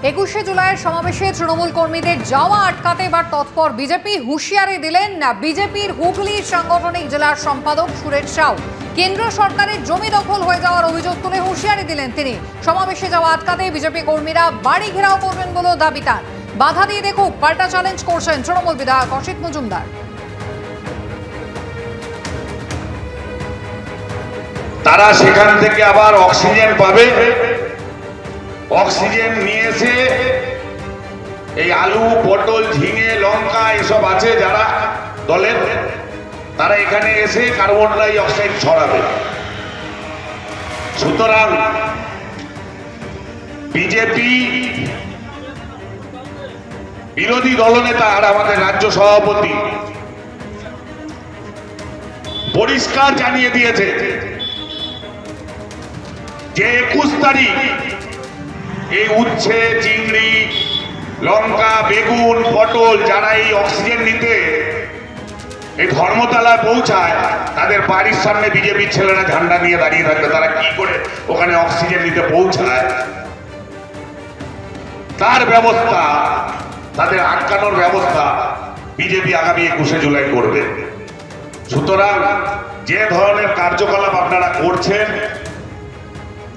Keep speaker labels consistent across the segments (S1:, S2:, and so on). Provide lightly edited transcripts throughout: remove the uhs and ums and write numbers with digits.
S1: 21শে জুলাইয়ের সমাবেশে তৃণমূল কর্মীদের যাওয়া আটকাতে এবার তৎপর বিজেপি। হুঁশিয়ারি দিলেন বিজেপির হুগলি সাংগঠনিক জেলার সম্পাদক সুরেশ সাউ। কেন্দ্র সরকারের জমি দখল হয়ে যাওয়ার অভিযোগ তুলে হুঁশিয়ারি দিলেন তিনি। সমাবেশে যাওয়া আটকাতে বিজেপি কর্মীরা বাড়ি ঘেরাও করবেন বলেও দাবি তার। বাধা দিয়ে দেখুক, পাল্টা চ্যালেঞ্জ করছেন তৃণমূল বিধায়ক অসিত মজুমদার।
S2: তারা সেখান থেকে আবার অক্সিজেন পাবে, অক্সিজেন নিয়ে এসে এই আলু, পটল, ঝিঙে, লঙ্কা এসব আছে যারা দলের, তারা এখানে এসে কার্বন ডাই অক্সাইড ছড়াবে। সুতরাং বিজেপি বিরোধী দলনেতা আর আমাদের রাজ্য সভাপতি পরিষ্কার জানিয়ে দিয়েছে যে 21 তারিখ এই উচ্ছে, চিংড়ি, লঙ্কা, বেগুন, পটল যারা এই অক্সিজেন নিতে এই ধর্মতলায় পৌঁছায়, তাদের বাড়ির সামনে বিজেপির ছেলেরা ঝান্ডা নিয়ে দাঁড়িয়ে থাকবে। তারা কি করে ওখানে অক্সিজেন নিতে পৌঁছায় তার ব্যবস্থা, তাদের আটকানোর ব্যবস্থা বিজেপি আগামী 21শে জুলাই করবে। সুতরাং যে ধরনের কার্যকলাপ আপনারা করছেন,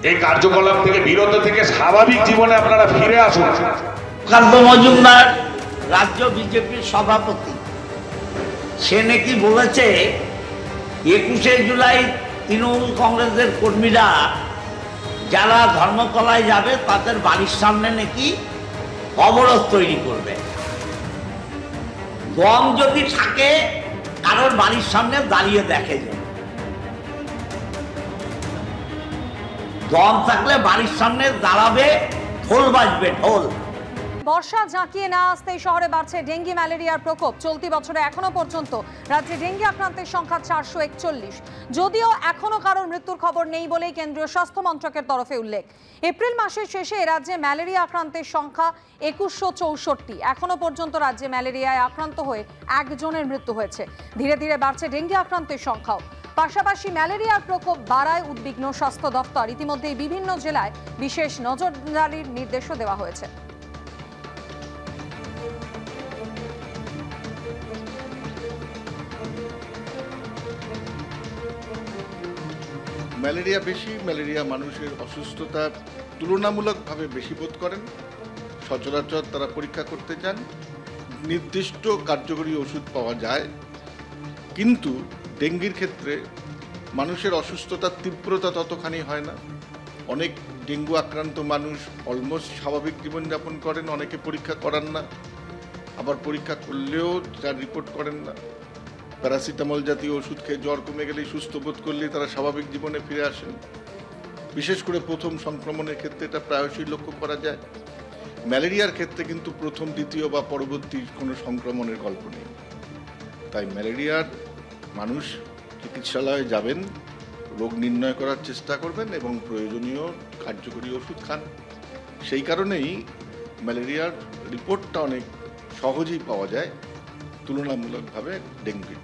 S2: এই কার্যকলাপ থেকে বিরত থেকে স্বাভাবিক জীবনে আপনারা ফিরে আসুন।
S3: সুকান্ত মজুমদার রাজ্য বিজেপির সভাপতি, সে নাকি বলেছে 21শে জুলাই তৃণমূল কংগ্রেসের কর্মীরা যারা ধর্মতলায় যাবে তাদের বাড়ির সামনে নাকি অবরোধ তৈরি করবে। দম যদি থাকে কারোর বাড়ির সামনে দাঁড়িয়ে দেখে যাবে, দম থাকলে বাড়ির সামনে দাঁড়াবে, ঢোল বাজবে, ঢোল।
S1: বর্ষা জাঁকিয়ে না আসতেই শহরে বাড়ছে ডেঙ্গি ম্যালেরিয়ার প্রকোপ। চলতি বছরে এখনো পর্যন্ত রাজ্যে ডেঙ্গি আক্রান্তের সংখ্যা 441। যদিও এখনো কারোর মৃত্যুর খবর নেই বলেই কেন্দ্রীয় স্বাস্থ্য মন্ত্রকের তরফে উল্লেখ। এপ্রিল মাসের শেষে রাজ্যে ম্যালেরিয়া আক্রান্তের সংখ্যা 2164। এখনো পর্যন্ত রাজ্যে ম্যালেরিয়ায় আক্রান্ত হয়ে একজনের মৃত্যু হয়েছে। ধীরে ধীরে বাড়ছে ডেঙ্গি আক্রান্তের সংখ্যাও। পাশাপাশি ম্যালেরিয়ার প্রকোপ বাড়ায় উদ্বিগ্ন স্বাস্থ্য দপ্তর। ইতিমধ্যেই বিভিন্ন জেলায় বিশেষ নজরদারির নির্দেশও দেওয়া হয়েছে।
S4: ম্যালেরিয়া বেশি, ম্যালেরিয়া মানুষের অসুস্থতা তুলনামূলকভাবে বেশি বোধ করেন। সচরাচর তারা পরীক্ষা করতে চান, নির্দিষ্ট কার্যকরী ওষুধ পাওয়া যায়। কিন্তু ডেঙ্গির ক্ষেত্রে মানুষের অসুস্থতার তীব্রতা ততখানি হয় না। অনেক ডেঙ্গু আক্রান্ত মানুষ অলমোস্ট স্বাভাবিক জীবনযাপন করেন, অনেকে পরীক্ষা করান না, আবার পরীক্ষা করলেও তার রিপোর্ট করেন না। প্যারাসিটামল জাতীয় ওষুধ খেয়ে জ্বর কমে গেলেই, সুস্থ বোধ করলেই তারা স্বাভাবিক জীবনে ফিরে আসেন। বিশেষ করে প্রথম সংক্রমণের ক্ষেত্রে এটা প্রায়শই লক্ষ্য করা যায়। ম্যালেরিয়ার ক্ষেত্রে কিন্তু প্রথম, দ্বিতীয় বা পরবর্তী কোনো সংক্রমণের গল্প নেই। তাই ম্যালেরিয়ার মানুষ চিকিৎসালয়ে যাবেন, রোগ নির্ণয় করার চেষ্টা করবেন এবং প্রয়োজনীয় কার্যকরী ওষুধ খান। সেই কারণেই ম্যালেরিয়ার রিপোর্টটা অনেক সহজেই পাওয়া যায় তুলনামূলকভাবে ডেঙ্গুর।